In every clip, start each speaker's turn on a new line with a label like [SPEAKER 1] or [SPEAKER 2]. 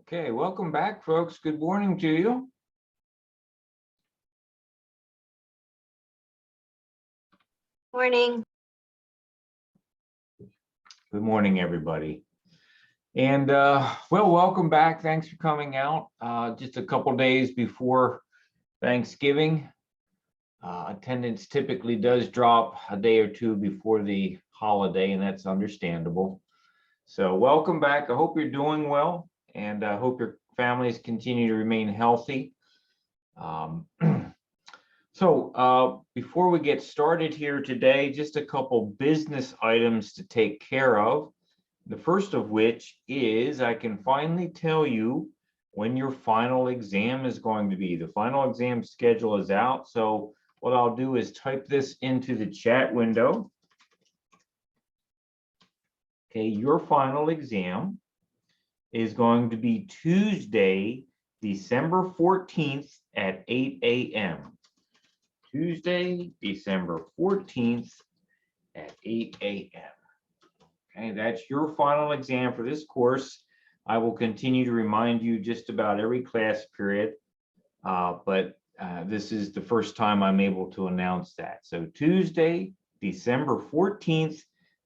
[SPEAKER 1] Okay, welcome back, folks. Good morning to you.
[SPEAKER 2] Morning.
[SPEAKER 1] Good morning, everybody. And well, welcome back. Thanks for coming out. Just a couple days before Thanksgiving. Attendance typically does drop a day or two before the holiday, and that's understandable. So welcome back. I hope you're doing well, and I hope your families continue to remain healthy. So before we get started here today, just a couple business items to take care of. The first of which is I can finally tell you when your final exam is going to be. The final exam schedule is out. So what I'll do is type this into the chat window. Okay, your final exam is going to be Tuesday, December 14th at 8 a.m. Tuesday, December 14th at 8 a.m. Okay, that's your final exam for this course. I will continue to remind you just about every class period, but this is the first time I'm able to announce that. So Tuesday, December 14th,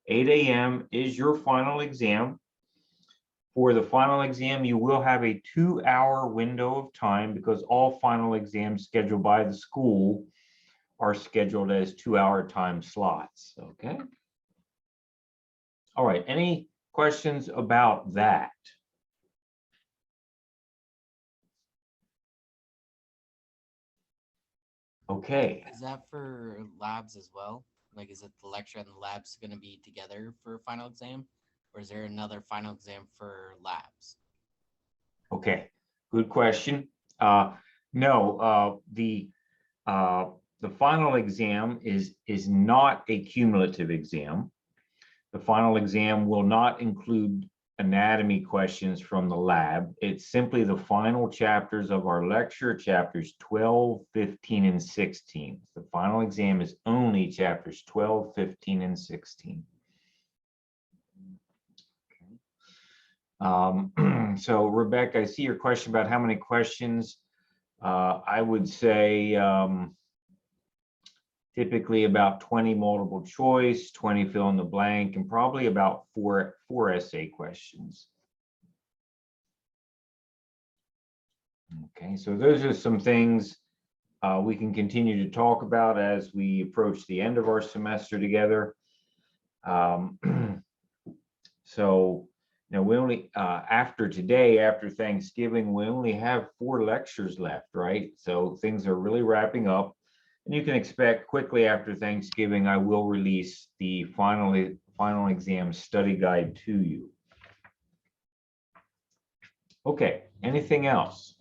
[SPEAKER 1] 8 a.m. is your final exam. For the final exam, you will have a 2-hour window of time because all final exams scheduled by the school are scheduled as 2-hour time slots, okay? All right, any questions about that? Okay.
[SPEAKER 3] Is that for labs as well? Like, is it the lecture and the labs going to be together for final exam? Or is there another final exam for labs?
[SPEAKER 1] Okay, good question. No, the final exam is not a cumulative exam. The final exam will not include anatomy questions from the lab. It's simply the final chapters of our lecture, chapters 12, 15, and 16. The final exam is only chapters 12, 15, and 16. So Rebecca, I see your question about how many questions. I would say typically about 20 multiple choice, 20 fill in the blank, and probably about four essay questions. Okay, so those are some things we can continue to talk about as we approach the end of our semester together. So now we only, after today, after Thanksgiving, we only have 4 lectures left, right? So things are really wrapping up. And you can expect quickly after Thanksgiving, I will release the final exam study guide to you. Okay, anything else?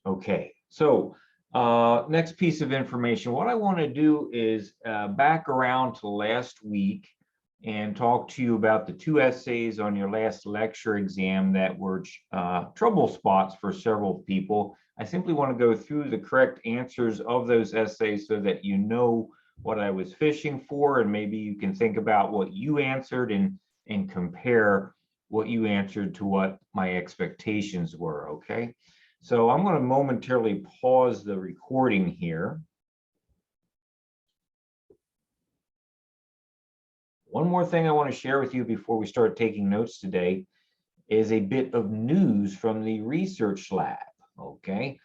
[SPEAKER 1] Okay, so next piece of information. What I want to do is back around to last week and talk to you about the 2 essays on your last lecture exam that were trouble spots for several people. I simply want to go through the correct answers of those essays so that you know what I was fishing for, and maybe you can think about what you answered and compare what you answered to what my expectations were, okay? So I'm going to momentarily pause the recording here. One more thing I want to share with you before we start taking notes today is a bit of news from the research lab, okay?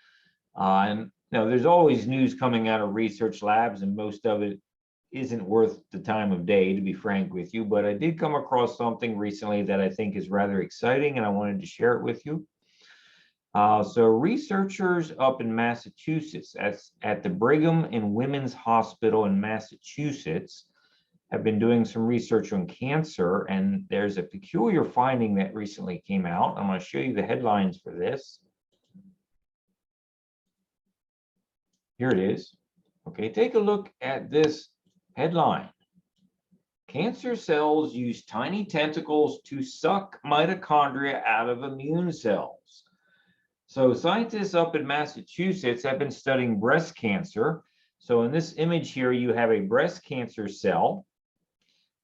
[SPEAKER 1] And now there's always news coming out of research labs, and most of it isn't worth the time of day, to be frank with you, but I did come across something recently that I think is rather exciting, and I wanted to share it with you. So researchers up in Massachusetts, at the Brigham and Women's Hospital in Massachusetts, have been doing some research on cancer, and there's a peculiar finding that recently came out. I'm going to show you the headlines for this. Here it is. Okay, take a look at this headline. Cancer cells use tiny tentacles to suck mitochondria out of immune cells. So scientists up in Massachusetts have been studying breast cancer. So in this image here, you have a breast cancer cell.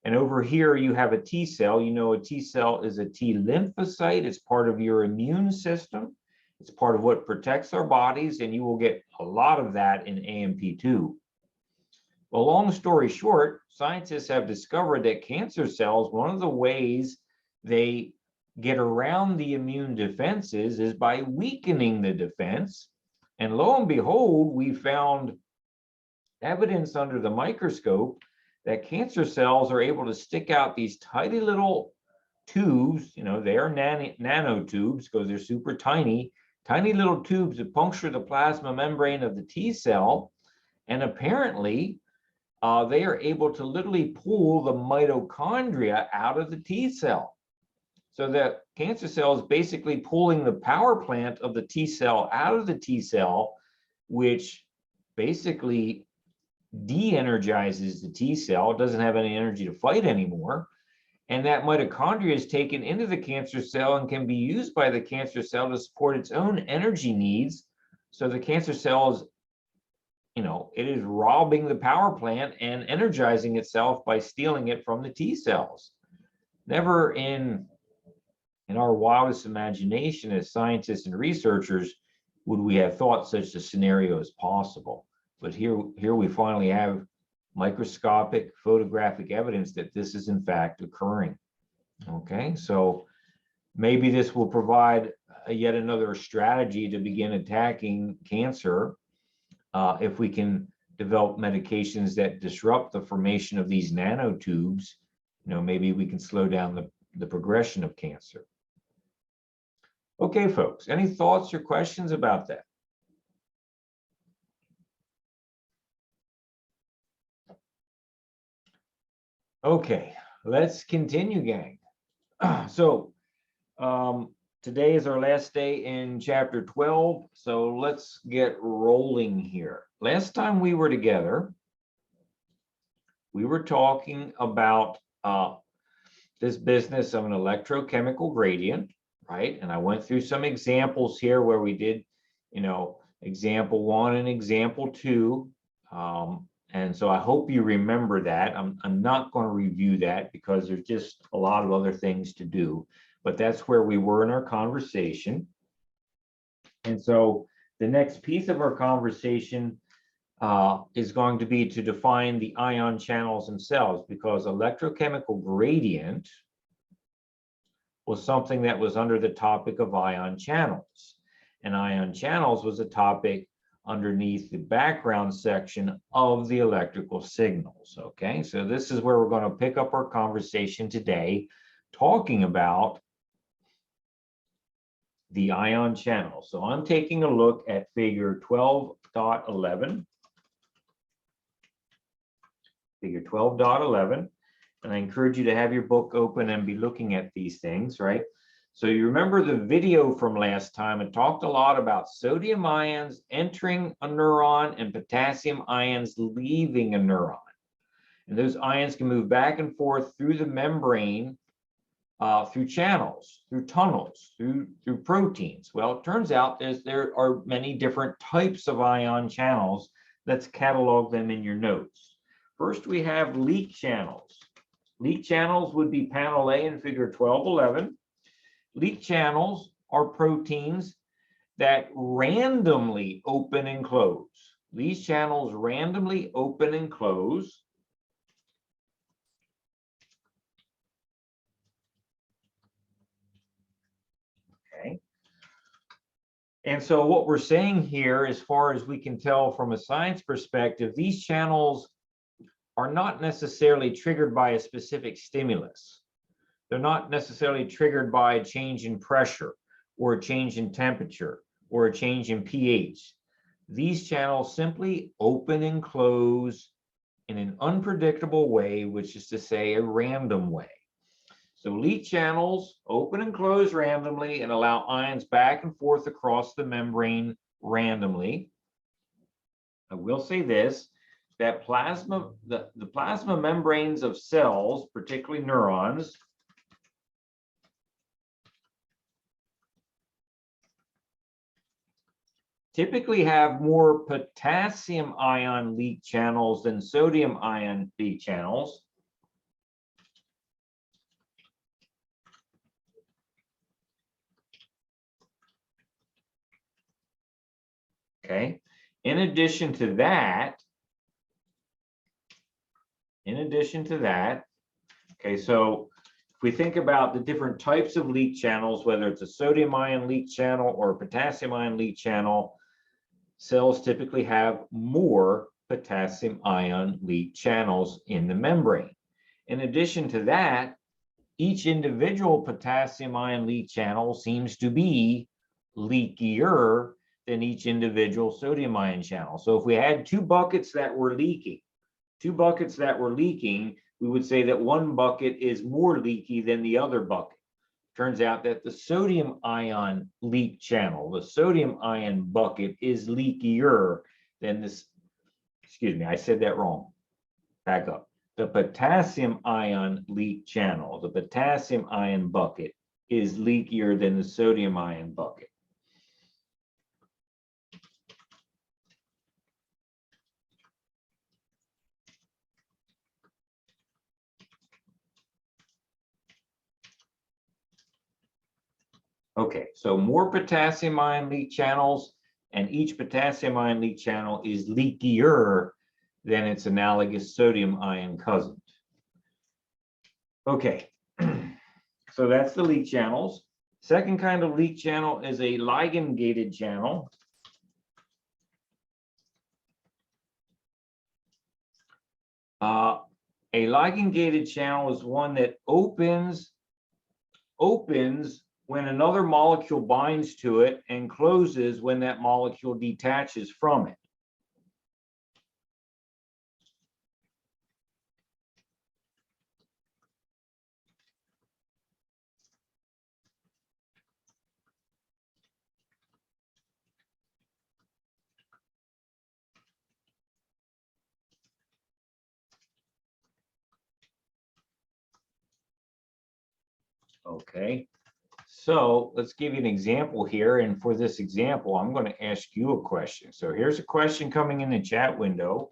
[SPEAKER 1] And over here, you have a T cell. You know, a T cell is a T lymphocyte. It's part of your immune system. It's part of what protects our bodies, and you will get a lot of that in AMP2. Well, long story short, scientists have discovered that cancer cells, one of the ways they get around the immune defenses is by weakening the defense. And lo and behold, we found evidence under the microscope that cancer cells are able to stick out these tiny little tubes. You know, they are nanotubes because they're super tiny, tiny little tubes that puncture the plasma membrane of the T cell. And apparently, they are able to literally pull the mitochondria out of the T cell. So that cancer cell is basically pulling the power plant of the T cell out of the T cell, which basically de-energizes the T cell. It doesn't have any energy to fight anymore. And that mitochondria is taken into the cancer cell and can be used by the cancer cell to support its own energy needs. So the cancer cell is, it is robbing the power plant and energizing itself by stealing it from the T cells. Never in our wildest imagination as scientists and researchers would we have thought such a scenario as possible. But here we finally have microscopic photographic evidence that this is in fact occurring. Okay, so maybe this will provide yet another strategy to begin attacking cancer. If we can develop medications that disrupt the formation of these nanotubes, maybe we can slow down the progression of cancer. Okay, folks, any thoughts or questions about that? Okay, let's continue, gang. So today is our last day in chapter 12, so let's get rolling here. Last time we were together, we were talking about this business of an electrochemical gradient, right? And I went through some examples here where we did, example 1 and example 2. And so I hope you remember that. I'm not going to review that because there's just a lot of other things to do. But that's where we were in our conversation. And so the next piece of our conversation is going to be to define the ion channels themselves, because electrochemical gradient was something that was under the topic of ion channels. And ion channels was a topic underneath the background section of the electrical signals. Okay, so this is where we're going to pick up our conversation today, talking about the ion channel. So I'm taking a look at figure 12.11. Figure 12.11. And I encourage you to have your book open and be looking at these things, right? So you remember the video from last time, it talked a lot about sodium ions entering a neuron and potassium ions leaving a neuron. And those ions can move back and forth through the membrane, through channels, through tunnels, through proteins. Well, it turns out there are many different types of ion channels. Let's catalog them in your notes. First, we have leak channels. Leak channels would be panel A in figure 12.11. Leak channels are proteins that randomly open and close. These channels randomly open and close. Okay. And so what we're saying here, as far as we can tell from a science perspective, these channels are not necessarily triggered by a specific stimulus. They're not necessarily triggered by a change in pressure or a change in temperature or a change in pH. These channels simply open and close in an unpredictable way, which is to say a random way. So leak channels open and close randomly and allow ions back and forth across the membrane randomly. I will say this, that the plasma membranes of cells, particularly neurons, typically have more potassium ion leak channels than sodium ion leak channels. Okay. In addition to that, okay, so if we think about the different types of leak channels, whether it's a sodium ion leak channel or a potassium ion leak channel, cells typically have more potassium ion leak channels in the membrane. In addition to that, each individual potassium ion leak channel seems to be leakier than each individual sodium ion channel. So if we had two buckets that were leaking, we would say that one bucket is more leaky than the other bucket. Turns out that the sodium ion leak channel, the sodium ion bucket, is leakier than this. Excuse me, I said that wrong. Back up. The potassium ion leak channel, the potassium ion bucket, is leakier than the sodium ion bucket. Okay, so more potassium ion leak channels, and each potassium ion leak channel is leakier than its analogous sodium ion cousin. Okay, so that's the leak channels. Second kind of leak channel is a ligand-gated channel. A ligand-gated channel is one that opens when another molecule binds to it and closes when that molecule detaches from it. Okay, so let's give you an example here. And for this example, I'm going to ask you a question. So here's a question coming in the chat window.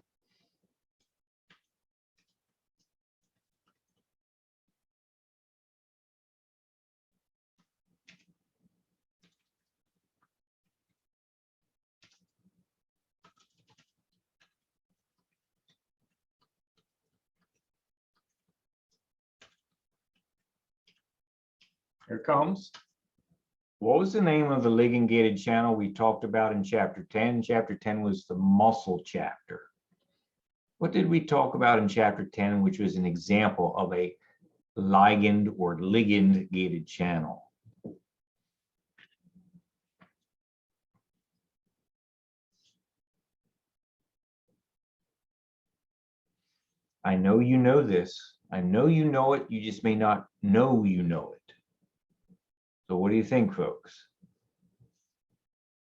[SPEAKER 1] Here it comes. What was the name of the ligand-gated channel we talked about in chapter 10? Chapter 10 was the muscle chapter. What did we talk about in chapter 10, which was an example of a ligand or ligand-gated channel? I know you know this. I know you know it. You just may not know you know it. So what do you think, folks?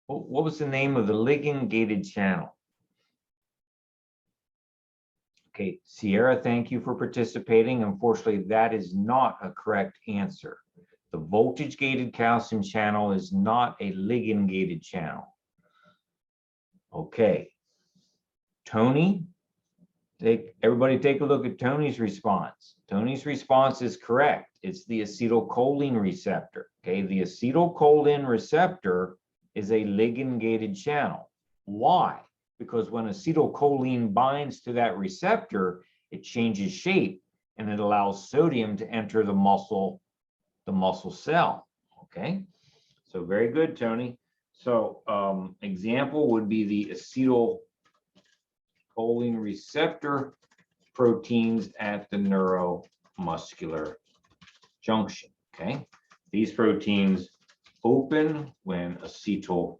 [SPEAKER 1] What was the name of the ligand-gated channel? Okay, Sierra, thank you for participating. Unfortunately, that is not a correct answer. The voltage-gated calcium channel is not a ligand-gated channel. Okay. Tony, everybody take a look at Tony's response. Tony's response is correct. It's the acetylcholine receptor. Okay, the acetylcholine receptor is a ligand-gated channel. Why? Because when acetylcholine binds to that receptor, it changes shape and it allows sodium to enter the muscle cell. Okay, so very good, Tony. So example would be the acetylcholine receptor proteins at the neuromuscular junction. Okay, these proteins open when acetylcholine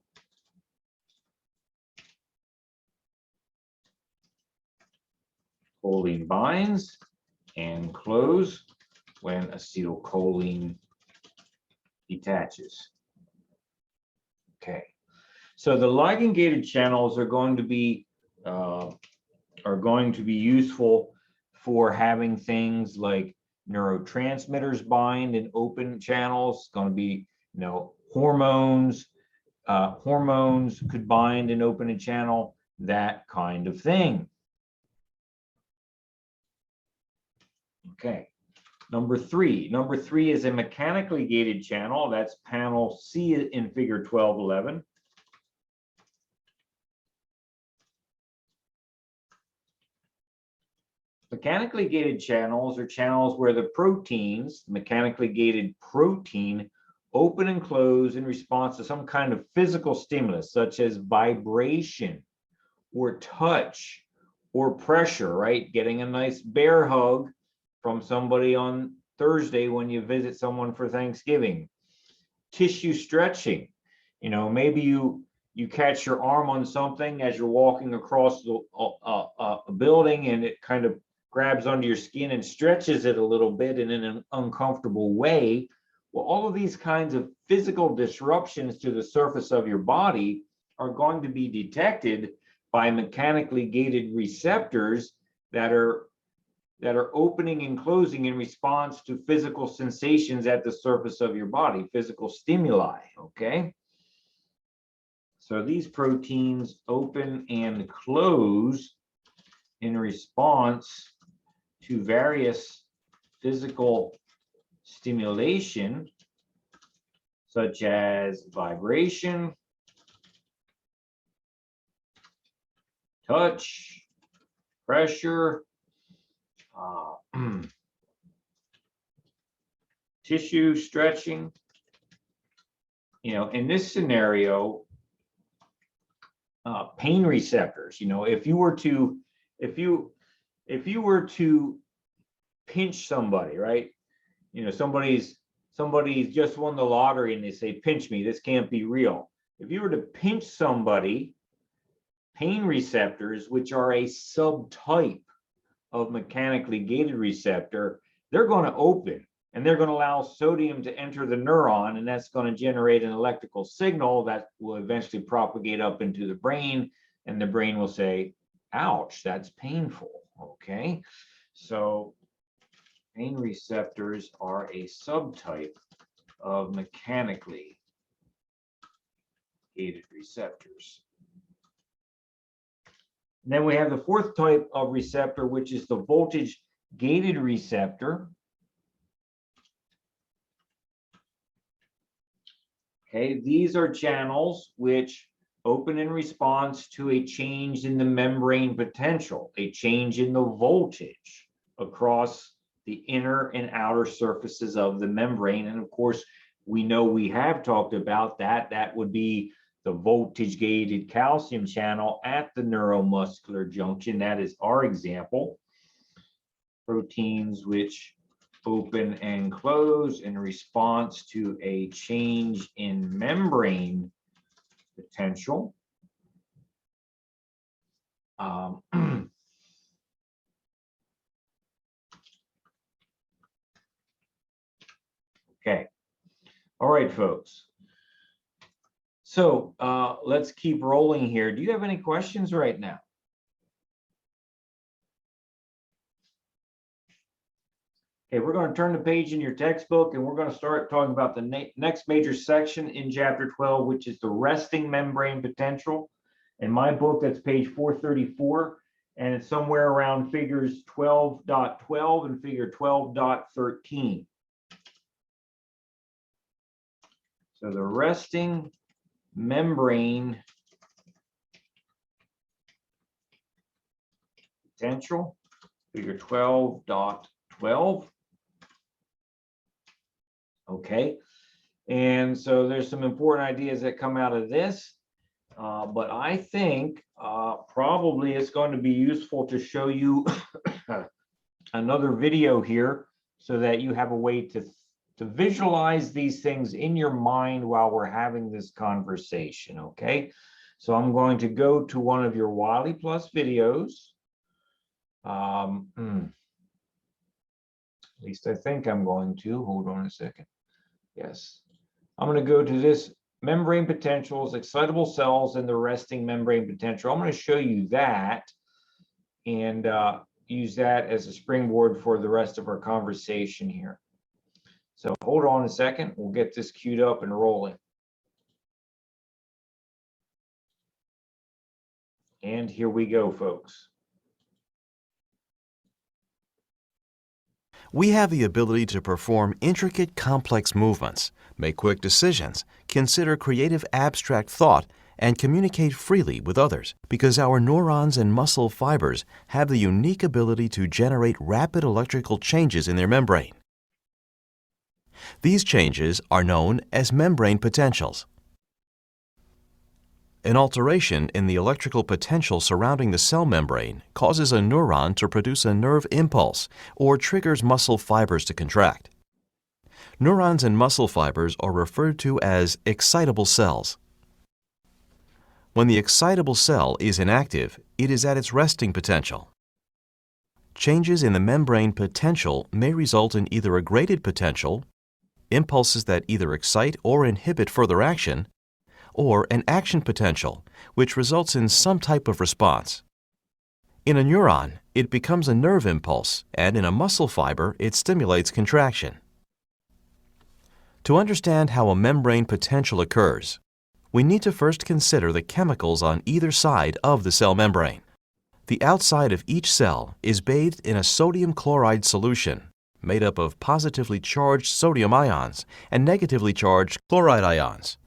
[SPEAKER 1] binds and close when acetylcholine detaches. Okay, so the ligand-gated channels are going to be useful for having things like neurotransmitters bind in open channels. It's going to be, hormones. Hormones could bind and open a channel, that kind of thing. Okay. Number three is a mechanically gated channel. That's panel C in figure 1211. Mechanically gated channels are channels where the proteins, mechanically gated protein, open and close in response to some kind of physical stimulus, such as vibration or touch or pressure, right? Getting a nice bear hug from somebody on Thursday when you visit someone for Thanksgiving. Tissue stretching, maybe you catch your arm on something as you're walking across a building, and it kind of grabs under your skin and stretches it a little bit in an uncomfortable way. Well, all of these kinds of physical disruptions to the surface of your body are going to be detected by mechanically gated receptors that are opening and closing in response to physical sensations at the surface of your body, physical stimuli, okay? So these proteins open and close in response to various physical stimulation, such as vibration, touch, pressure, tissue stretching. In this scenario, pain receptors, if you were to pinch somebody, right? Somebody's just won the lottery and they say, pinch me, this can't be real. If you were to pinch somebody, pain receptors, which are a subtype of mechanically gated receptor, they're going to open and they're going to allow sodium to enter the neuron, and that's going to generate an electrical signal that will eventually propagate up into the brain, and the brain will say, ouch, that's painful. Okay, so pain receptors are a subtype of mechanically gated receptors. And then we have the fourth type of receptor, which is the voltage gated receptor. Okay, these are channels which open in response to a change in the membrane potential, a change in the voltage across the inner and outer surfaces of the membrane. And of course, we know we have talked about that. That would be the voltage gated calcium channel at the neuromuscular junction. That is our example. Proteins which open and close in response to a change in membrane potential. Okay. All right, folks. So let's keep rolling here. Do you have any questions right now? Okay, we're going to turn the page in your textbook, and we're going to start talking about the next major section in chapter 12, which is the resting membrane potential. In my book, that's page 434, and it's somewhere around figures 12.12 and figure 12.13. So the resting membrane potential, figure 12.12. Okay, and so there's some important ideas that come out of this, but I think probably it's going to be useful to show you another video here so that you have a way to visualize these things in your mind while we're having this conversation. Okay, so I'm going to go to one of your Wiley Plus videos. At least I think I'm going to. Hold on a second. Yes, I'm going to go to this membrane potentials, excitable cells, and the resting membrane potential. I'm going to show you that and use that as a springboard for the rest of our conversation here. So hold on a second. We'll get this queued up and rolling. And here we go, folks.
[SPEAKER 4] We have the ability to perform intricate, complex movements, make quick decisions, consider creative abstract thought, and communicate freely with others because our neurons and muscle fibers have the unique ability to generate rapid electrical changes in their membrane. These changes are known as membrane potentials. An alteration in the electrical potential surrounding the cell membrane causes a neuron to produce a nerve impulse or triggers muscle fibers to contract. Neurons and muscle fibers are referred to as excitable cells. When the excitable cell is inactive, it is at its resting potential. Changes in the membrane potential may result in either a graded potential, impulses that either excite or inhibit further action, or an action potential, which results in some type of response. In a neuron, it becomes a nerve impulse, and in a muscle fiber, it stimulates contraction. To understand how a membrane potential occurs, we need to first consider the chemicals on either side of the cell membrane. The outside of each cell is bathed in a sodium chloride solution made up of positively charged sodium ions and negatively charged chloride ions.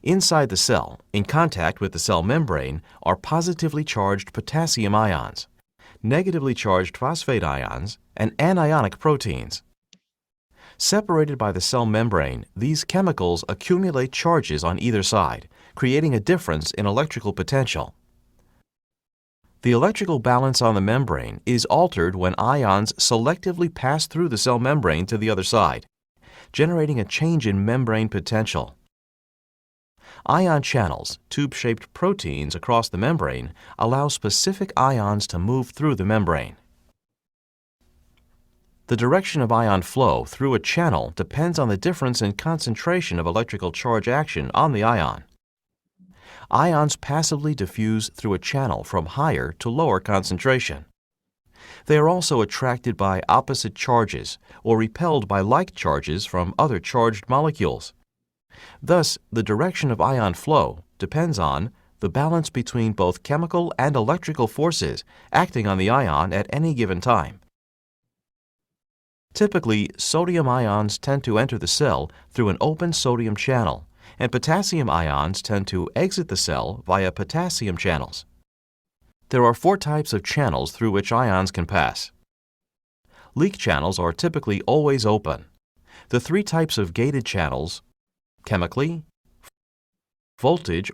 [SPEAKER 4] Inside the cell, in contact with the cell membrane, are positively charged potassium ions, negatively charged phosphate ions, and anionic proteins. Separated by the cell membrane, these chemicals accumulate charges on either side, creating a difference in electrical potential. The electrical balance on the membrane is altered when ions selectively pass through the cell membrane to the other side, generating a change in membrane potential. Ion channels, tube-shaped proteins across the membrane, allow specific ions to move through the membrane. The direction of ion flow through a channel depends on the difference in concentration of electrical charge action on the ion. Ions passively diffuse through a channel from higher to lower concentration. They are also attracted by opposite charges or repelled by like charges from other charged molecules. Thus, the direction of ion flow depends on the balance between both chemical and electrical forces acting on the ion at any given time. Typically, sodium ions tend to enter the cell through an open sodium channel, and potassium ions tend to exit the cell via potassium channels. There are 4 types of channels through which ions can pass. Leak channels are typically always open. The 3 types of gated channels, chemically, voltage,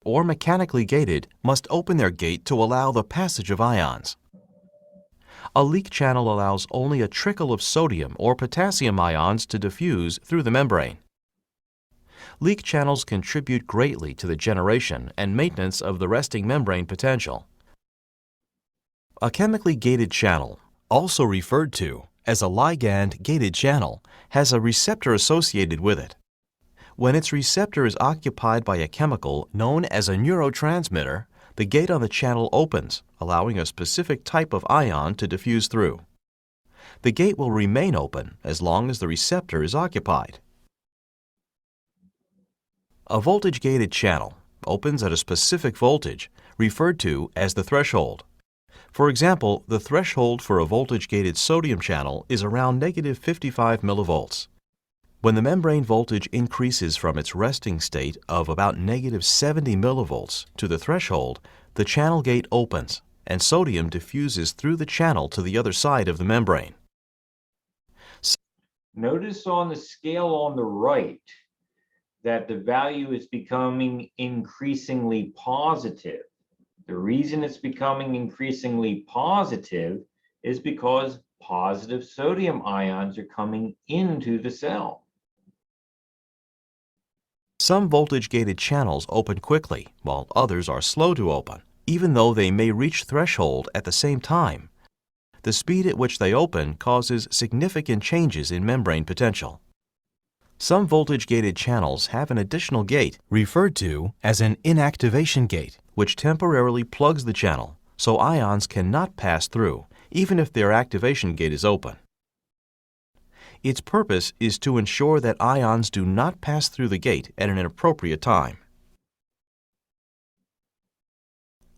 [SPEAKER 4] or mechanically gated, must open their gate to allow the passage of ions. A leak channel allows only a trickle of sodium or potassium ions to diffuse through the membrane. Leak channels contribute greatly to the generation and maintenance of the resting membrane potential. A chemically gated channel, also referred to as a ligand-gated channel, has a receptor associated with it. When its receptor is occupied by a chemical known as a neurotransmitter, the gate on the channel opens, allowing a specific type of ion to diffuse through. The gate will remain open as long as the receptor is occupied. A voltage-gated channel opens at a specific voltage, referred to as the threshold. For example, the threshold for a voltage-gated sodium channel is around -55 millivolts. When the membrane voltage increases from its resting state of about -70 millivolts to the threshold, the channel gate opens, and sodium diffuses through the channel to the other side of the membrane.
[SPEAKER 1] Notice on the scale on the right that the value is becoming increasingly positive. The reason it's becoming increasingly positive is because positive sodium ions are coming into the cell.
[SPEAKER 4] Some voltage-gated channels open quickly, while others are slow to open, even though they may reach threshold at the same time. The speed at which they open causes significant changes in membrane potential. Some voltage-gated channels have an additional gate, referred to as an inactivation gate, which temporarily plugs the channel, so ions cannot pass through, even if their activation gate is open. Its purpose is to ensure that ions do not pass through the gate at an inappropriate time.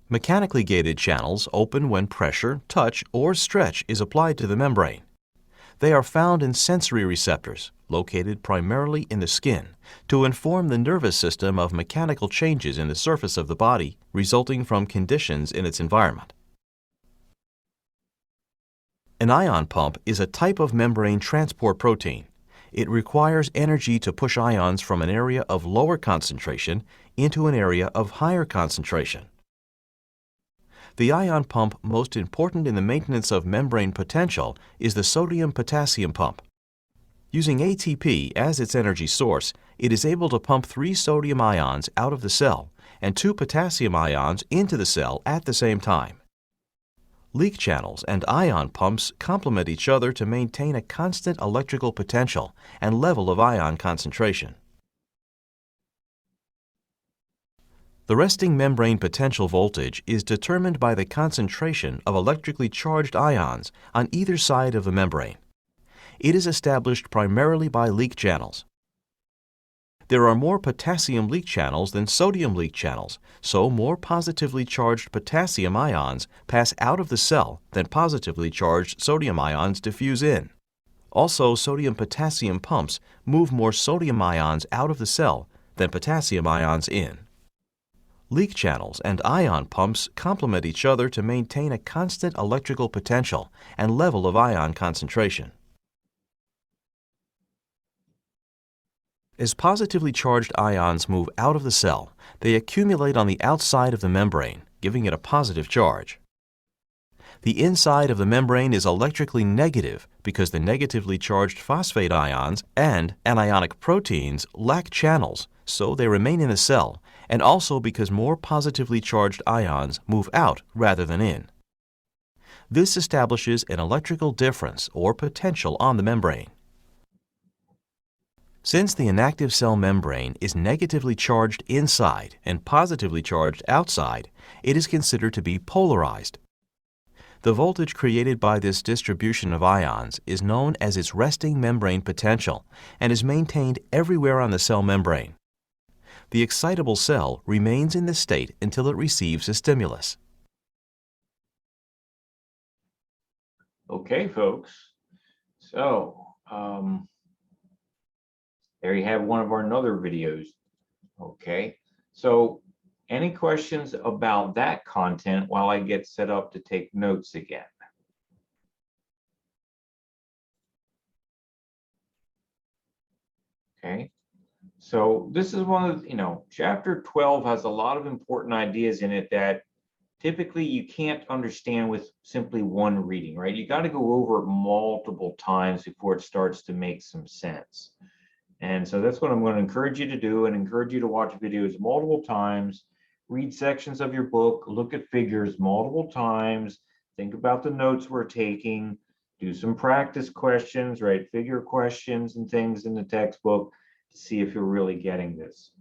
[SPEAKER 4] Mechanically gated channels open when pressure, touch, or stretch is applied to the membrane. They are found in sensory receptors, located primarily in the skin, to inform the nervous system of mechanical changes in the surface of the body resulting from conditions in its environment. An ion pump is a type of membrane transport protein. It requires energy to push ions from an area of lower concentration into an area of higher concentration. The ion pump most important in the maintenance of membrane potential is the sodium-potassium pump. Using ATP as its energy source, it is able to pump 3 sodium ions out of the cell and 2 potassium ions into the cell at the same time. Leak channels and ion pumps complement each other to maintain a constant electrical potential and level of ion concentration. The resting membrane potential voltage is determined by the concentration of electrically charged ions on either side of the membrane. It is established primarily by leak channels. There are more potassium leak channels than sodium leak channels, so more positively charged potassium ions pass out of the cell than positively charged sodium ions diffuse in. Also, sodium-potassium pumps move more sodium ions out of the cell than potassium ions in. Leak channels and ion pumps complement each other to maintain a constant electrical potential and level of ion concentration. As positively charged ions move out of the cell, they accumulate on the outside of the membrane, giving it a positive charge. The inside of the membrane is electrically negative because the negatively charged phosphate ions and anionic proteins lack channels, so they remain in the cell, and also because more positively charged ions move out rather than in. This establishes an electrical difference or potential on the membrane. Since the inactive cell membrane is negatively charged inside and positively charged outside, it is considered to be polarized. The voltage created by this distribution of ions is known as its resting membrane potential and is maintained everywhere on the cell membrane. The excitable cell remains in this state until it receives a stimulus.
[SPEAKER 1] Okay, folks. So, there you have one of our other videos. Okay, so any questions about that content while I get set up to take notes again? Okay, so this is one of, chapter 12 has a lot of important ideas in it that typically you can't understand with simply one reading, right? You got to go over it multiple times before it starts to make some sense. And so that's what I'm going to encourage you to do, and encourage you to watch videos multiple times, read sections of your book, look at figures multiple times, think about the notes we're taking, do some practice questions, write figure questions and things in the textbook to see if you're really getting this.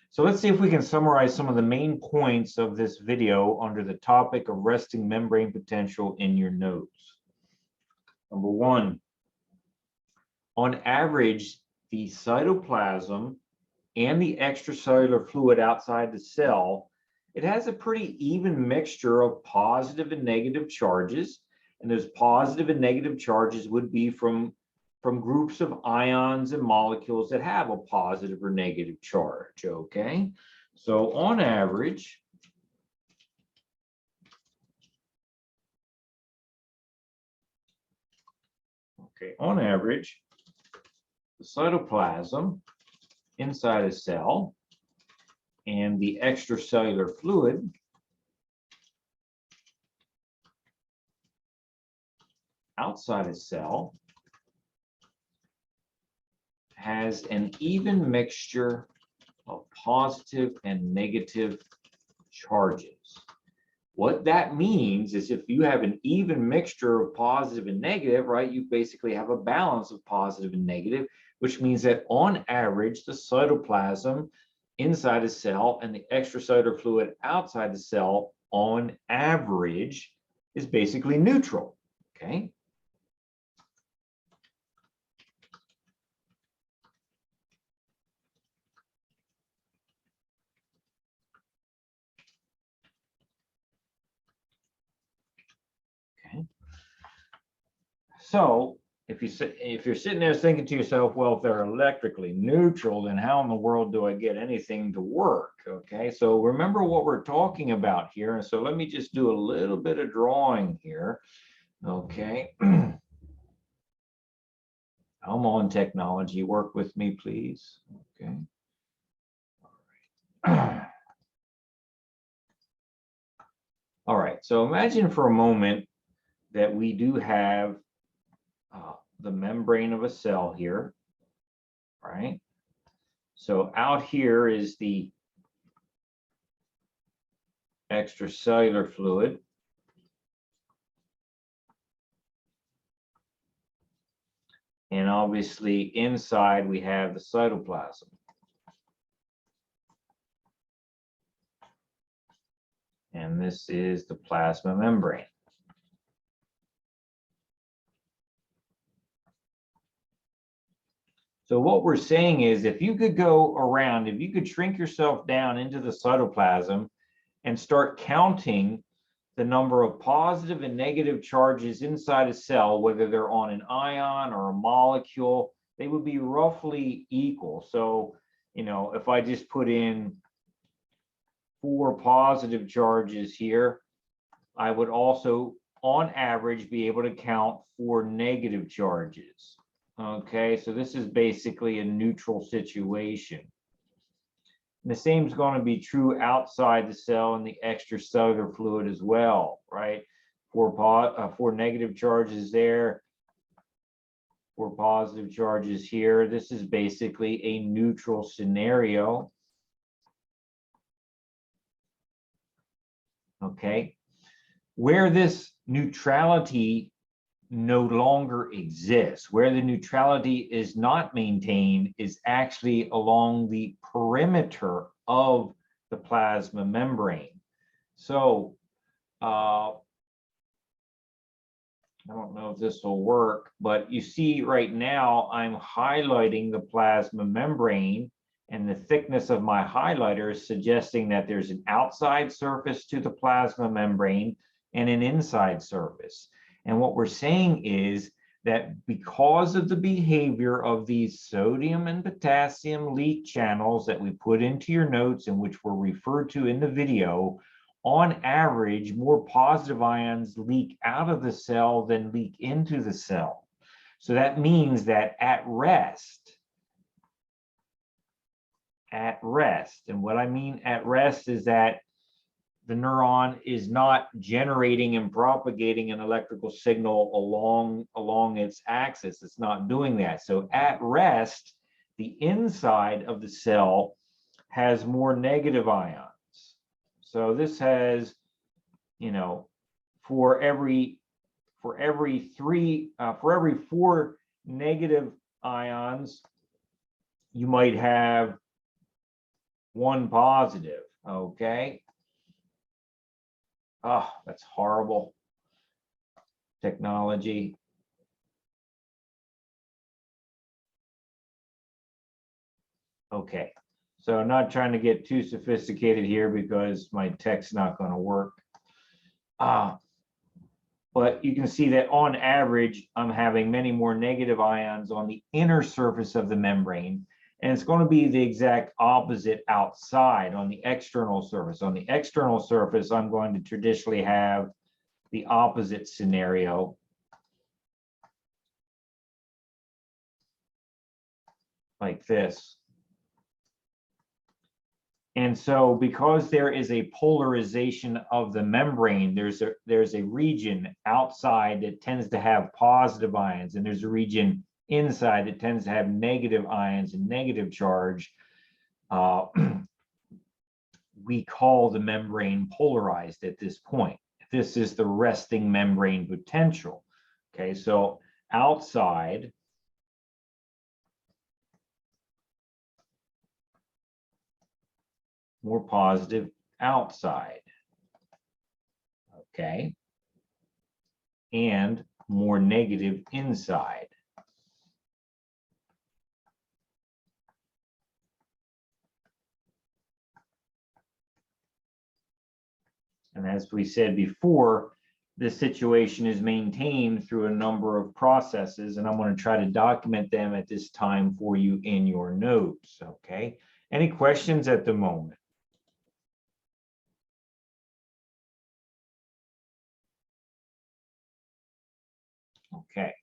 [SPEAKER 1] So let's see if we can summarize some of the main points of this video under the topic of resting membrane potential in your notes. Number 1, on average, the cytoplasm and the extracellular fluid outside the cell, it has a pretty even mixture of positive and negative charges. And those positive and negative charges would be from groups of ions and molecules that have a positive or negative charge, okay? So on average, the cytoplasm inside a cell and the extracellular fluid outside a cell has an even mixture of positive and negative charges. What that means is if you have an even mixture of positive and negative, right, you basically have a balance of positive and negative, which means that on average, the cytoplasm inside a cell and the extracellular fluid outside the cell on average is basically neutral, okay? So if you're sitting there thinking to yourself, well, if they're electrically neutral, then how in the world do I get anything to work? Okay, so remember what we're talking about here. And so let me just do a little bit of drawing here. Okay. Come on, technology, work with me, please. Okay. All right. All right, so imagine for a moment that we do have the membrane of a cell here, right? So out here is the extracellular fluid. And obviously inside we have the cytoplasm. And this is the plasma membrane. So what we're saying is if you could go around, if you could shrink yourself down into the cytoplasm and start counting the number of positive and negative charges inside a cell, whether they're on an ion or a molecule, they would be roughly equal. So, you know, if I just put in 4 positive charges here, I would also, on average, be able to count 4 negative charges. Okay, so this is basically a neutral situation. And the same is going to be true outside the cell in the extracellular fluid as well, right? 4 negative charges there, 4 positive charges here. This is basically a neutral scenario. Okay, where this neutrality no longer exists, where the neutrality is not maintained, is actually along the perimeter of the plasma membrane. So I don't know if this will work, but you see right now I'm highlighting the plasma membrane, and the thickness of my highlighter is suggesting that there's an outside surface to the plasma membrane and an inside surface. And what we're saying is that because of the behavior of these sodium and potassium leak channels that we put into your notes and which were referred to in the video, on average, more positive ions leak out of the cell than leak into the cell. So that means that at rest, and what I mean at rest is that the neuron is not generating and propagating an electrical signal along its axis. It's not doing that. So at rest, the inside of the cell has more negative ions. So this has, you know, for every 4 negative ions, you might have 1 positive. Okay. Oh, that's horrible technology. Okay, so I'm not trying to get too sophisticated here because my tech's not going to work. But you can see that on average, I'm having many more negative ions on the inner surface of the membrane. And it's going to be the exact opposite outside on the external surface. On the external surface, I'm going to traditionally have the opposite scenario. Like this. And so because there is a polarization of the membrane, there's a region outside that tends to have positive ions, and there's a region inside that tends to have negative ions and negative charge. We call the membrane polarized at this point. This is the resting membrane potential. Okay, so outside, more positive outside. Okay, and more negative inside. And as we said before, this situation is maintained through a number of processes, and I'm going to try to document them at this time for you in your notes, okay? Any questions at the moment? Okay.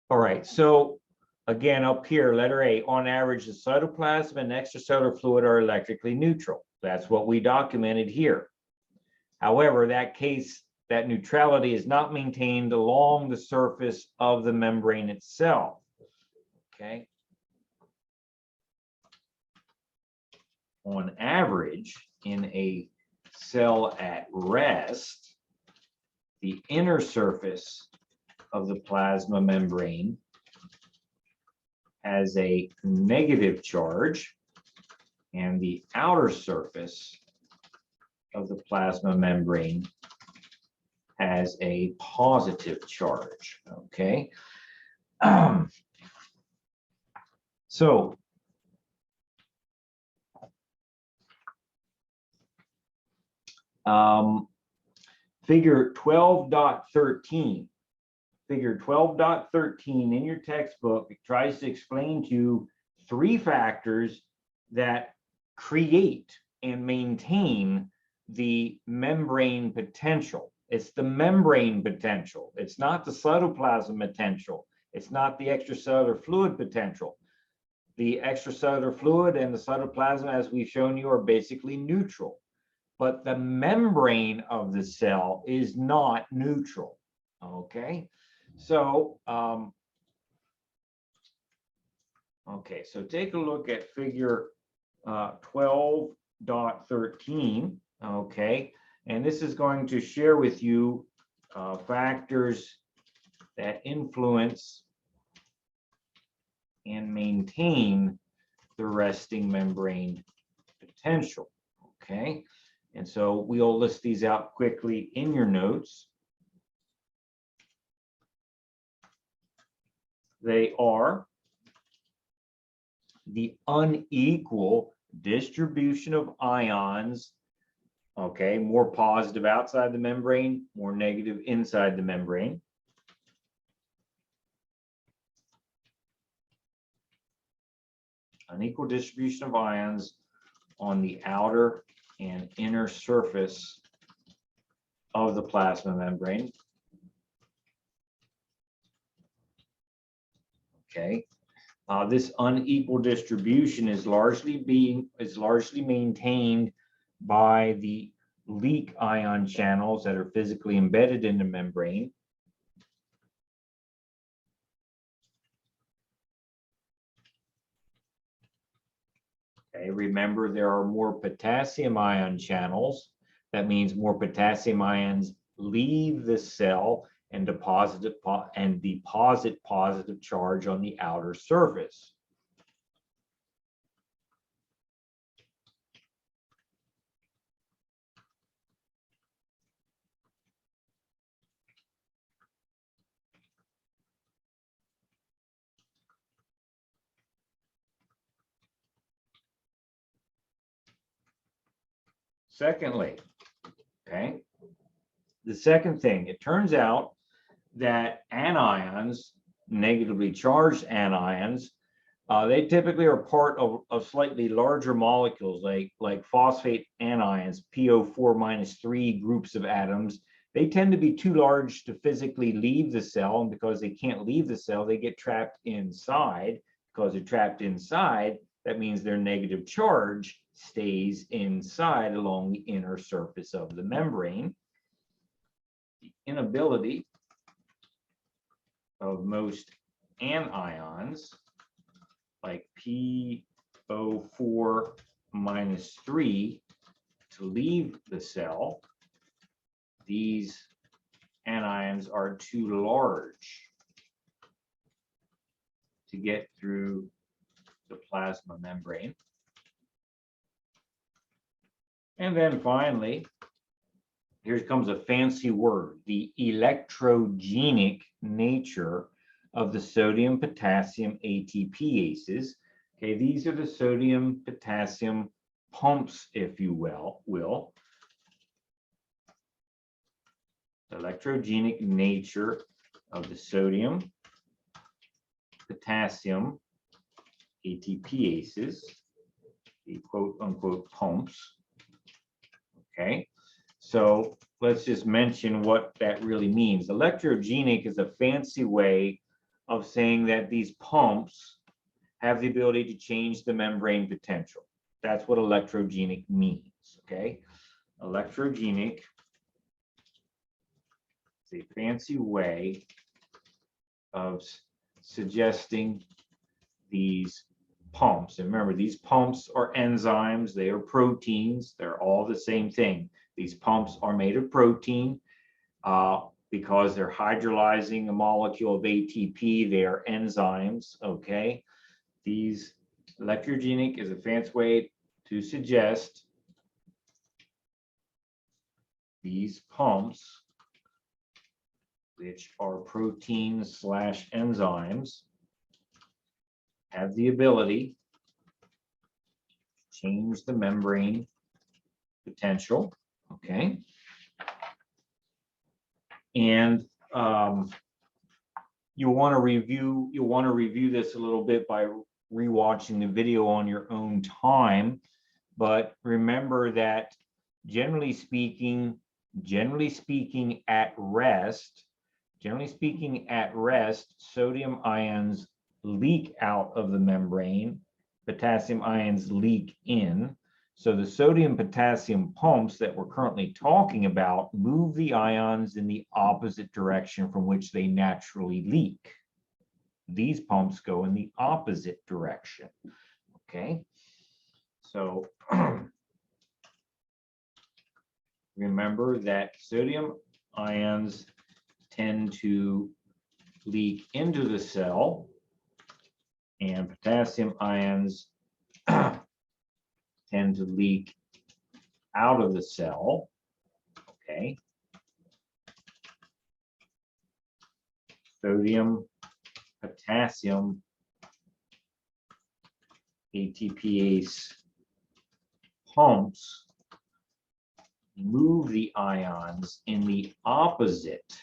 [SPEAKER 1] All right, so again, up here, letter A, on average, the cytoplasm and extracellular fluid are electrically neutral. That's what we documented here. However, that neutrality is not maintained along the surface of the membrane itself. Okay. On average, in a cell at rest, the inner surface of the plasma membrane has a negative charge, and the outer surface of the plasma membrane has a positive charge, okay? So figure 12.13. Figure 12.13 in your textbook tries to explain to you 3 factors that create and maintain the membrane potential. It's the membrane potential. It's not the cytoplasm potential. It's not the extracellular fluid potential. The extracellular fluid and the cytoplasm, as we've shown you, are basically neutral. But the membrane of the cell is not neutral, okay? So, okay, so take a look at figure 12.13, okay? And this is going to share with you factors that influence and maintain the resting membrane potential, okay? And so we'll list these out quickly in your notes. They are the unequal distribution of ions, okay, more positive outside the membrane, more negative inside the membrane. Unequal distribution of ions on the outer and inner surface of the plasma membrane. Okay, this unequal distribution is largely maintained by the leak ion channels that are physically embedded in the membrane. Okay, remember there are more potassium ion channels. That means more potassium ions leave the cell and deposit positive charge on the outer surface. Secondly, okay, the second thing, it turns out that anions, negatively charged anions, they typically are part of slightly larger molecules like phosphate anions, PO4-3 groups of atoms. They tend to be too large to physically leave the cell, and because they can't leave the cell, they get trapped inside. Because they're trapped inside, that means their negative charge stays inside along the inner surface of the membrane. The inability of most anions, like PO4-3, to leave the cell, these anions are too large to get through the plasma membrane. And then finally, here comes a fancy word, the electrogenic nature of the sodium potassium ATPases. Okay, these are the sodium potassium pumps, if you will. electrogenic nature of the sodium-potassium ATPases, the quote-unquote pumps. Okay, so let's just mention what that really means. Electrogenic is a fancy way of saying that these pumps have the ability to change the membrane potential. That's what electrogenic means, okay? Electrogenic is a fancy way of suggesting these pumps. And remember, these pumps are enzymes, they are proteins, they're all the same thing. These pumps are made of protein because they're hydrolyzing a molecule of ATP, they are enzymes, okay? These electrogenic is a fancy way to suggest these pumps, which are proteins slash enzymes, have the ability to change the membrane potential, okay? And you'll want to review this a little bit by rewatching the video on your own time. But remember that generally speaking, at rest, sodium ions leak out of the membrane, potassium ions leak in. So the sodium potassium pumps that we're currently talking about move the ions in the opposite direction from which they naturally leak. These pumps go in the opposite direction, okay? So remember that sodium ions tend to leak into the cell and potassium ions tend to leak out of the cell, okay? Sodium, potassium, ATPase pumps move the ions in the opposite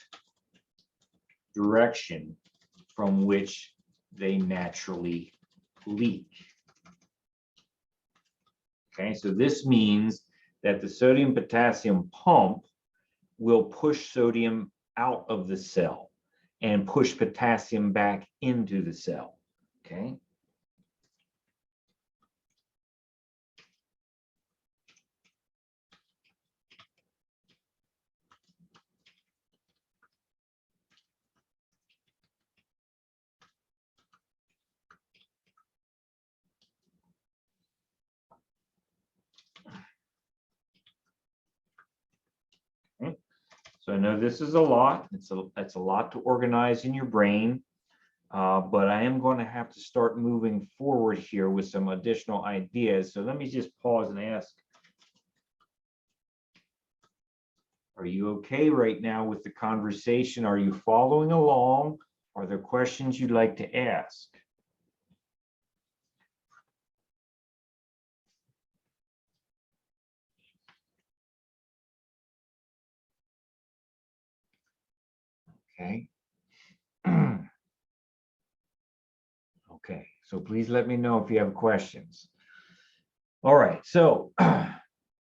[SPEAKER 1] direction from which they naturally leak. Okay, so this means that the sodium potassium pump will push sodium out of the cell and push potassium back into the cell. Okay. So I know this is a lot. It's a lot to organize in your brain, but I am going to have to start moving forward here with some additional ideas. So let me just pause and ask, are you okay right now with the conversation? Are you following along? Are there questions you'd like to ask? Okay. Okay, so please let me know if you have questions. All right, so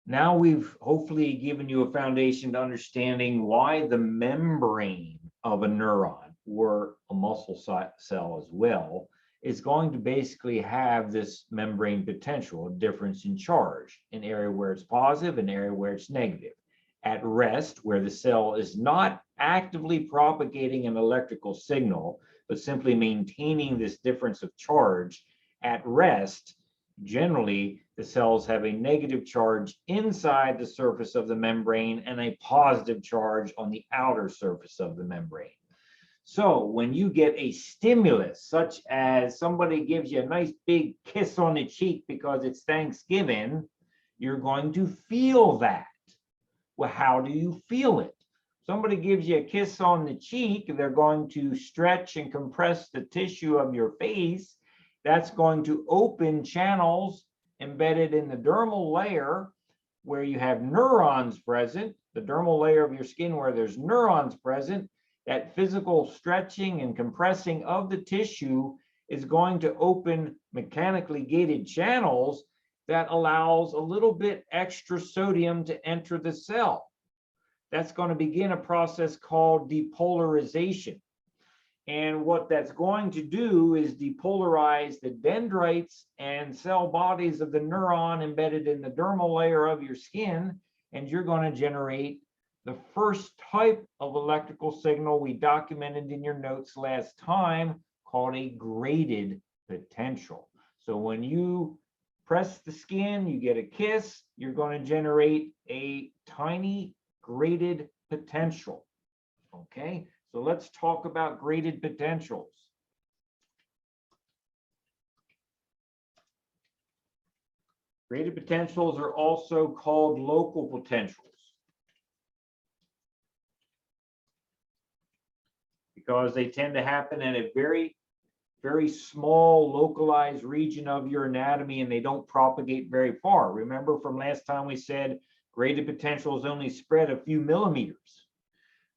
[SPEAKER 1] now we've hopefully given you a foundation to understanding why the membrane of a neuron or a muscle cell as well is going to basically have this membrane potential, a difference in charge, an area where it's positive, an area where it's negative. At rest, where the cell is not actively propagating an electrical signal, but simply maintaining this difference of charge, at rest, generally, the cells have a negative charge inside the surface of the membrane and a positive charge on the outer surface of the membrane. So when you get a stimulus, such as somebody gives you a nice big kiss on the cheek because it's Thanksgiving, you're going to feel that. Well, how do you feel it? Somebody gives you a kiss on the cheek, they're going to stretch and compress the tissue of your face. That's going to open channels embedded in the dermal layer where you have neurons present. the dermal layer of your skin where there's neurons present, that physical stretching and compressing of the tissue is going to open mechanically gated channels that allows a little bit extra sodium to enter the cell. That's going to begin a process called depolarization. And what that's going to do is depolarize the dendrites and cell bodies of the neuron embedded in the dermal layer of your skin, and you're going to generate the first type of electrical signal we documented in your notes last time, called a graded potential. So when you press the skin, you get a kiss, you're going to generate a tiny graded potential. Okay, so let's talk about graded potentials. Graded potentials are also called local potentials, because they tend to happen in a very, very small localized region of your anatomy, and they don't propagate very far. Remember from last time we said graded potentials only spread a few millimeters.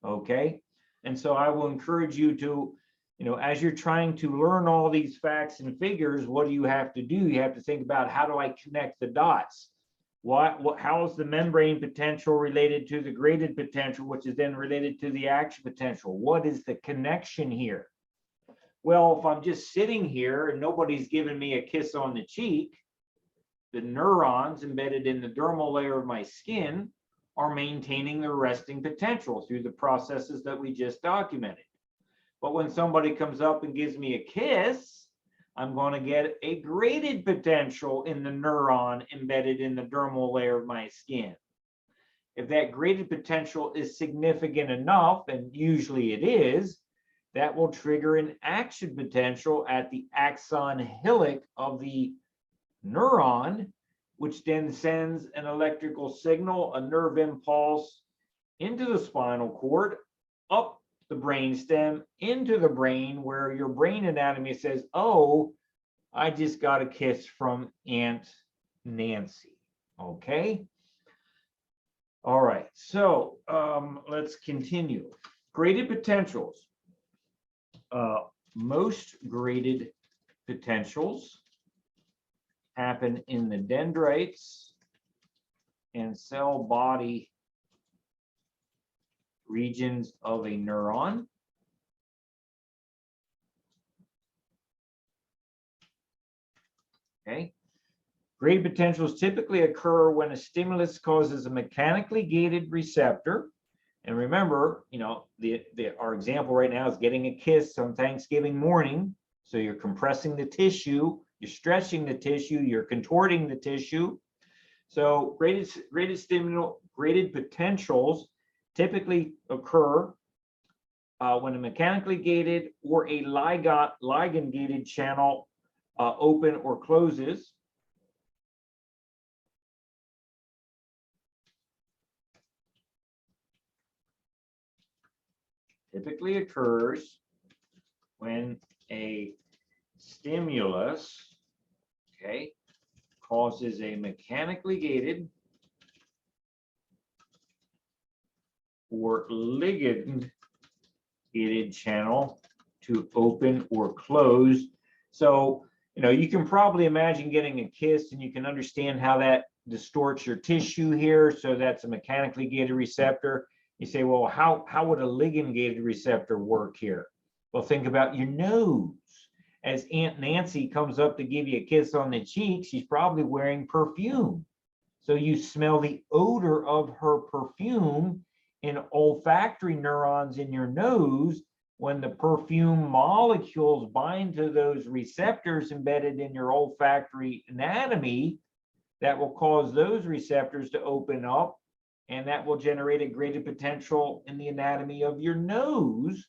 [SPEAKER 1] Okay, and so I will encourage you to, as you're trying to learn all these facts and figures, what do you have to do? You have to think about, how do I connect the dots? How is the membrane potential related to the graded potential, which is then related to the action potential? What is the connection here? Well, if I'm just sitting here and nobody's giving me a kiss on the cheek, the neurons embedded in the dermal layer of my skin are maintaining their resting potential through the processes that we just documented. But when somebody comes up and gives me a kiss, I'm going to get a graded potential in the neuron embedded in the dermal layer of my skin. If that graded potential is significant enough, and usually it is, that will trigger an action potential at the axon hillock of the neuron, which then sends an electrical signal, a nerve impulse, into the spinal cord, up the brainstem, into the brain, where your brain anatomy says, oh, I just got a kiss from Aunt Nancy. Okay. All right. So let's continue. Graded potentials. Most graded potentials happen in the dendrites and cell body regions of a neuron. Okay. Graded potentials typically occur when a stimulus causes a mechanically gated receptor. And remember, our example right now is getting a kiss on Thanksgiving morning. So you're compressing the tissue, you're stretching the tissue, you're contorting the tissue. So graded potentials typically occur when a mechanically gated or a ligand gated channel open or closes. Typically occurs when a stimulus, okay, causes a mechanically gated or ligand gated channel to open or close. So, you can probably imagine getting a kiss, and you can understand how that distorts your tissue here. So that's a mechanically gated receptor. You say, well, how would a ligand gated receptor work here? Well, think about your nose. As Aunt Nancy comes up to give you a kiss on the cheek, she's probably wearing perfume. So you smell the odor of her perfume in olfactory neurons in your nose. When the perfume molecules bind to those receptors embedded in your olfactory anatomy, that will cause those receptors to open up, and that will generate a graded potential in the anatomy of your nose,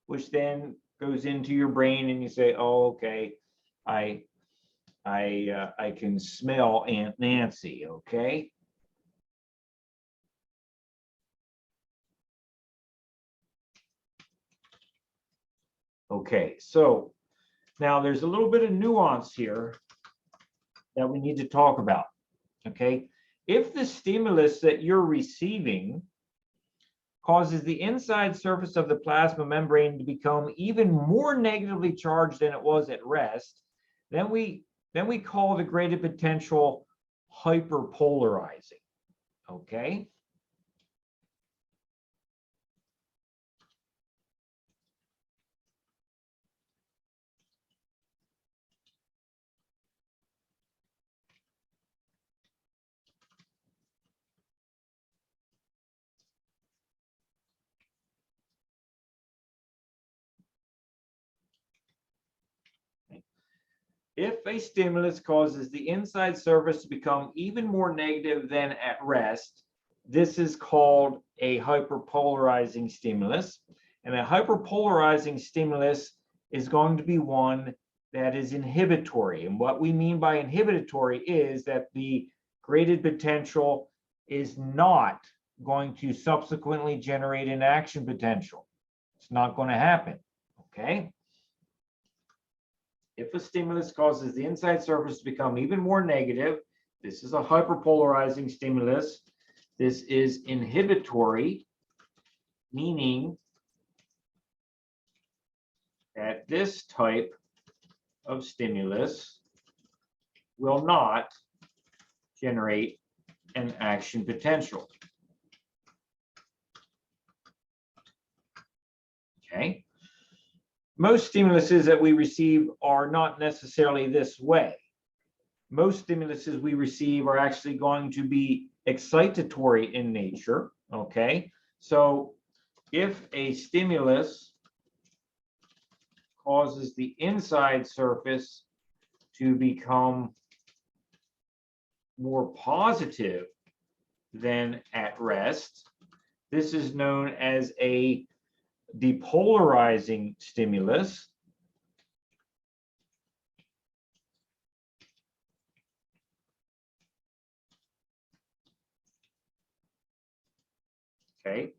[SPEAKER 1] which then goes into your brain, and you say, oh, okay, I can smell Aunt Nancy. Okay. Okay, so now there's a little bit of nuance here that we need to talk about. Okay, if the stimulus that you're receiving causes the inside surface of the plasma membrane to become even more negatively charged than it was at rest, then we call the graded potential hyperpolarizing. Okay. If a stimulus causes the inside surface to become even more negative than at rest, this is called a hyperpolarizing stimulus. And a hyperpolarizing stimulus is going to be one that is inhibitory. And what we mean by inhibitory is that the graded potential is not going to subsequently generate an action potential. It's not going to happen. Okay. If a stimulus causes the inside surface to become even more negative, this is a hyperpolarizing stimulus. This is inhibitory, meaning that this type of stimulus will not generate an action potential. Okay. Most stimuluses that we receive are not necessarily this way. Most stimuluses we receive are actually going to be excitatory in nature. Okay. So if a stimulus causes the inside surface to become more positive than at rest, this is known as a depolarizing stimulus. Okay.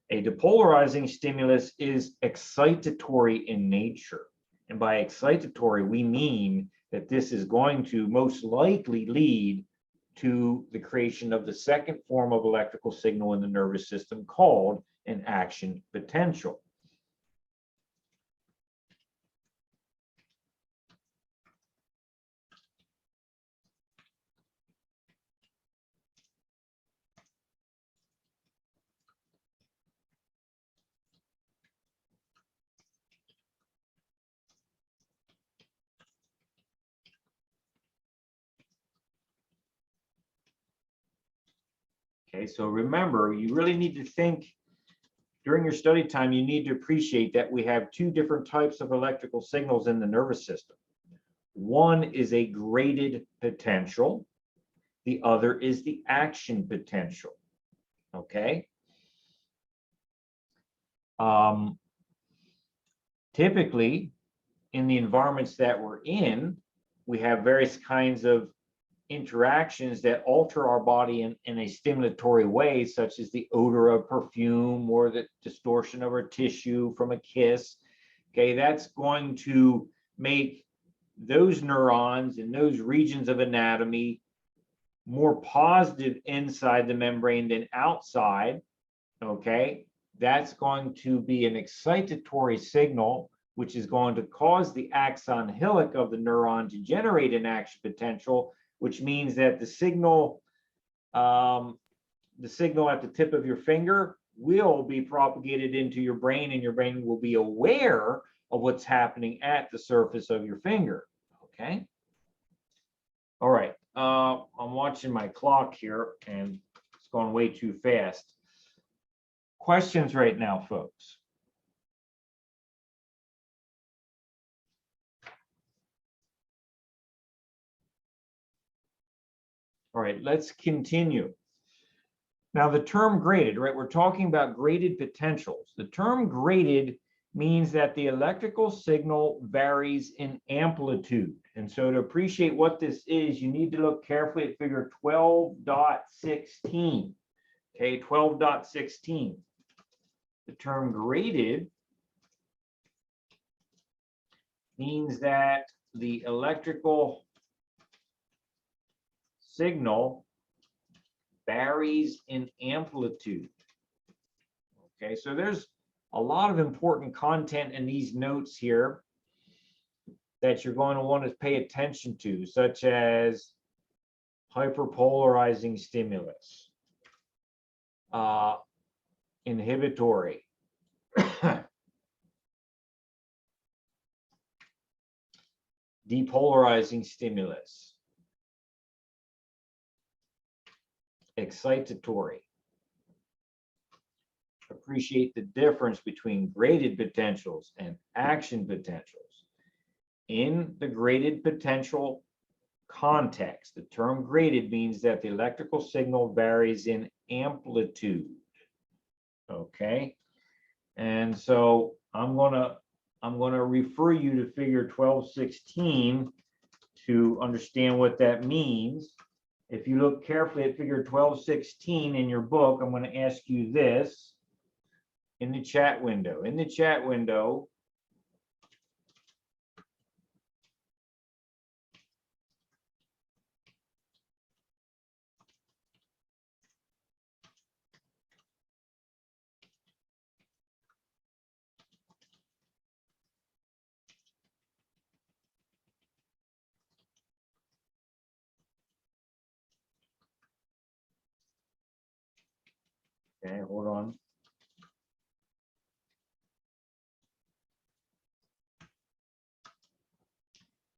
[SPEAKER 1] A depolarizing stimulus is excitatory in nature. And by excitatory, we mean that this is going to most likely lead to the creation of the second form of electrical signal in the nervous system called an action potential. Okay, so remember, you really need to think during your study time, you need to appreciate that we have two different types of electrical signals in the nervous system. One is a graded potential. The other is the action potential. Okay. Typically, in the environments that we're in, we have various kinds of interactions that alter our body in a stimulatory way, such as the odor of perfume or the distortion of our tissue from a kiss. Okay, that's going to make those neurons in those regions of anatomy more positive inside the membrane than outside. Okay, that's going to be an excitatory signal, which is going to cause the axon hillock of the neuron to generate an action potential, which means that the signal at the tip of your finger will be propagated into your brain, and your brain will be aware of what's happening at the surface of your finger. Okay. All right. I'm watching my clock here, and it's going way too fast. Questions right now, folks? All right, let's continue. Now, the term graded, right? We're talking about graded potentials. The term graded means that the electrical signal varies in amplitude. And so to appreciate what this is, you need to look carefully at figure 12.16. Okay, 12.16. The term graded means that the electrical signal varies in amplitude. Okay, so there's a lot of important content in these notes here that you're going to want to pay attention to, such as hyperpolarizing stimulus, inhibitory, depolarizing stimulus, excitatory. Appreciate the difference between graded potentials and action potentials. In the graded potential context, the term graded means that the electrical signal varies in amplitude. Okay, and so I'm gonna refer you to figure 1216 to understand what that means. If you look carefully at figure 1216 in your book, I'm going to ask you this in the chat window. In the chat window, okay, hold on.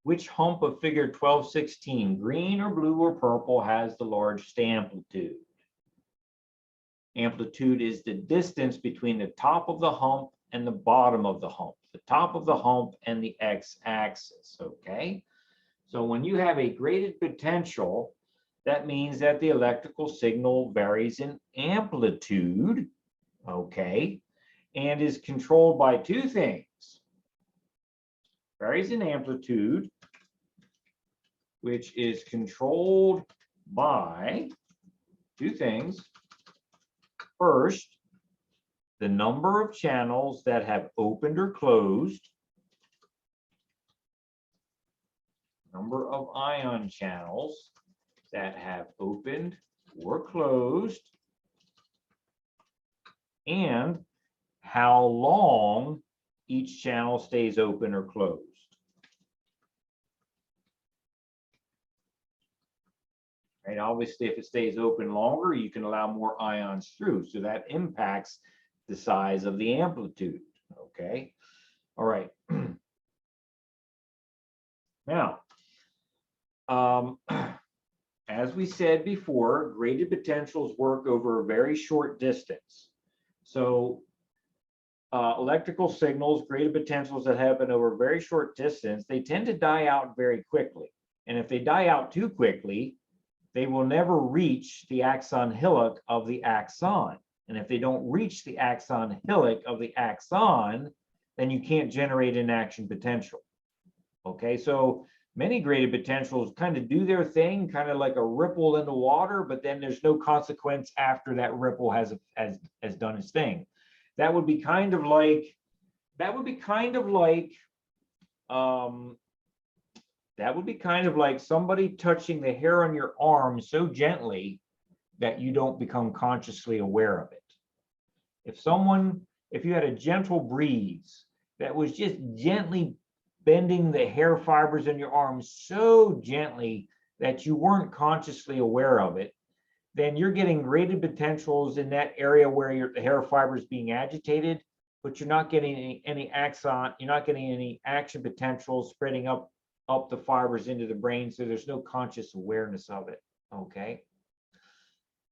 [SPEAKER 1] Which hump of figure 1216, green or blue or purple, has the largest amplitude? Amplitude is the distance between the top of the hump and the bottom of the hump, the top of the hump and the x-axis, okay? So when you have a graded potential, that means that the electrical signal varies in amplitude, okay, and is controlled by two things. Varies in amplitude, which is controlled by two things. First, the number of channels that have opened or closed, number of ion channels that have opened or closed, and how long each channel stays open or closed. Right? Obviously, if it stays open longer, you can allow more ions through. So that impacts the size of the amplitude. Okay. All right. Now, as we said before, graded potentials work over a very short distance. So electrical signals, graded potentials that happen over a very short distance, they tend to die out very quickly. And if they die out too quickly, they will never reach the axon hillock of the axon. And if they don't reach the axon hillock of the axon, then you can't generate an action potential. Okay, so many graded potentials kind of do their thing, kind of like a ripple in the water, but then there's no consequence after that ripple has done its thing. That would be kind of like somebody touching the hair on your arm so gently that you don't become consciously aware of it. If you had a gentle breeze that was just gently bending the hair fibers in your arm so gently that you weren't consciously aware of it, then you're getting graded potentials in that area where the hair fiber is being agitated, but you're not getting any axon, you're not getting any action potentials spreading up the fibers into the brain, so there's no conscious awareness of it. Okay.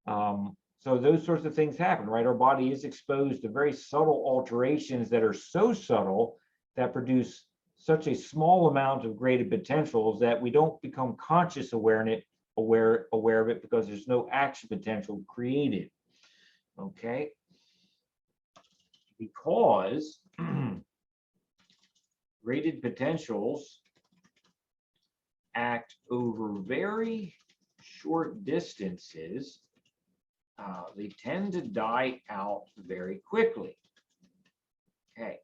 [SPEAKER 1] So those sorts of things happen, right? Our body is exposed to very subtle alterations that are so subtle that produce such a small amount of graded potentials that we don't become conscious aware of it because there's no action potential created. Okay. Because graded potentials act over very short distances, they tend to die out very quickly. Okay.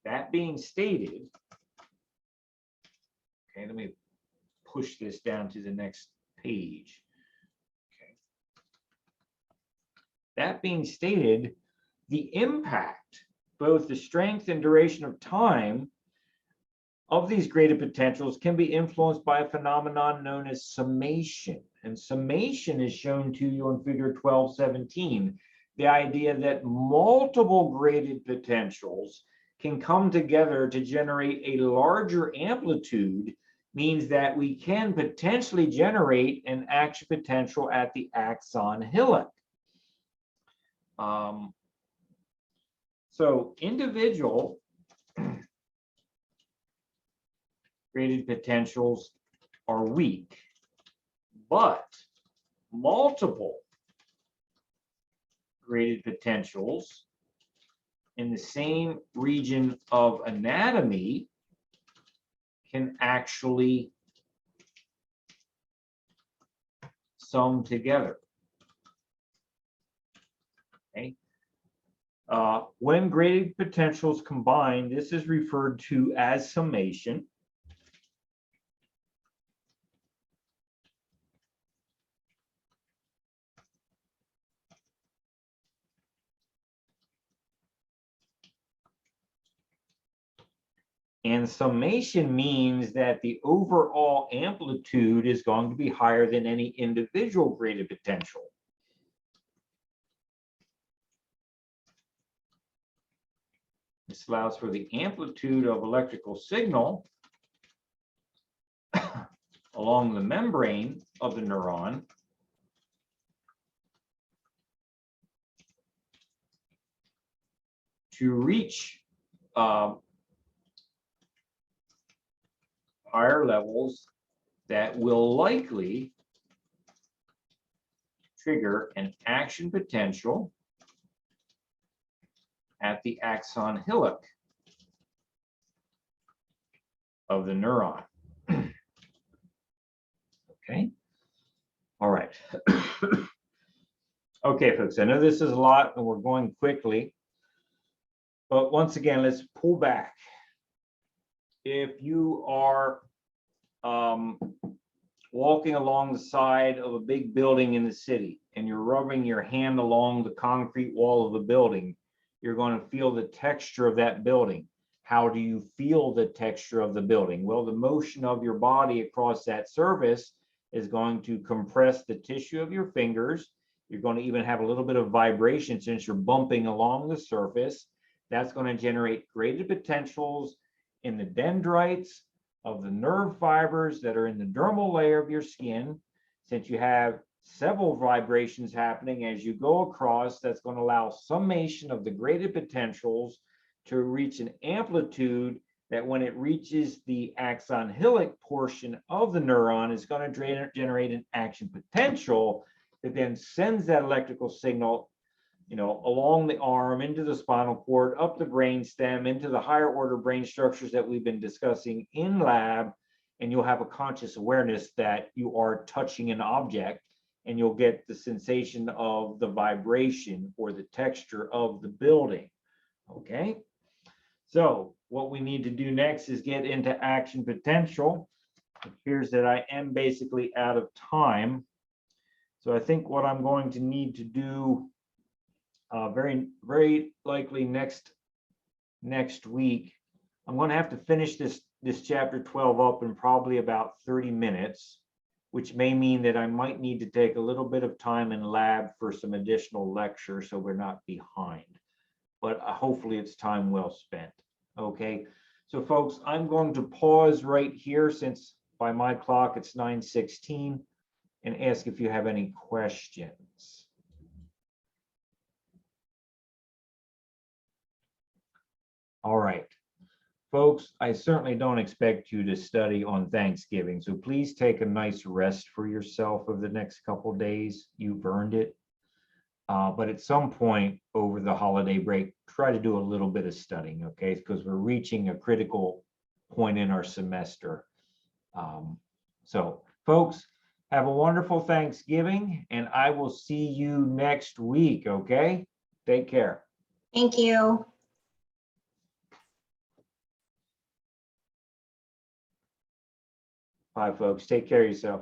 [SPEAKER 1] That being stated, okay, let me push this down to the next page. Okay. That being stated, the impact, both the strength and duration of time of these graded potentials can be influenced by a phenomenon known as summation. And summation is shown to you in figure 1217. The idea that multiple graded potentials can come together to generate a larger amplitude means that we can potentially generate an action potential at the axon hillock. So individual graded potentials are weak, but multiple graded potentials in the same region of anatomy can actually sum together. Okay. When graded potentials combine, this is referred to as summation. And summation means that the overall amplitude is going to be higher than any individual graded potential. This allows for the amplitude of electrical signal along the membrane of the neuron to reach higher levels that will likely trigger an action potential at the axon hillock of the neuron. Okay. All right. Okay, folks, I know this is a lot and we're going quickly, but once again, let's pull back. If you are walking along the side of a big building in the city and you're rubbing your hand along the concrete wall of the building, you're going to feel the texture of that building. How do you feel the texture of the building? Well, the motion of your body across that surface is going to compress the tissue of your fingers. You're going to even have a little bit of vibration since you're bumping along the surface. That's going to generate graded potentials in the dendrites of the nerve fibers that are in the dermal layer of your skin. Since you have several vibrations happening as you go across, that's going to allow summation of the graded potentials to reach an amplitude that when it reaches the axon hillock portion of the neuron is going to generate an action potential that then sends that electrical signal, you know, along the arm, into the spinal cord, up the brain stem, into the higher order brain structures that we've been discussing in lab, and you'll have a conscious awareness that you are touching an object, and you'll get the sensation of the vibration or the texture of the building. Okay, so what we need to do next is get into action potential. It appears that I am basically out of time, so I think what I'm going to need to do very likely next week, I'm going to have to finish this chapter 12 up in probably about 30 minutes, which may mean that I might need to take a little bit of time in lab for some additional lecture so we're not behind, but hopefully it's time well spent. Okay, so folks, I'm going to pause right here since by my clock it's 9:16 and ask if you have any questions. All right, folks, I certainly don't expect you to study on Thanksgiving, so please take a nice rest for yourself over the next couple of days. You've earned it. But at some point over the holiday break, try to do a little bit of studying, okay? Because we're reaching a critical point in our semester. So, folks, have a wonderful Thanksgiving, and I will see you next week, okay? Take care.
[SPEAKER 2] Thank you.
[SPEAKER 1] Bye, folks. Take care of yourself.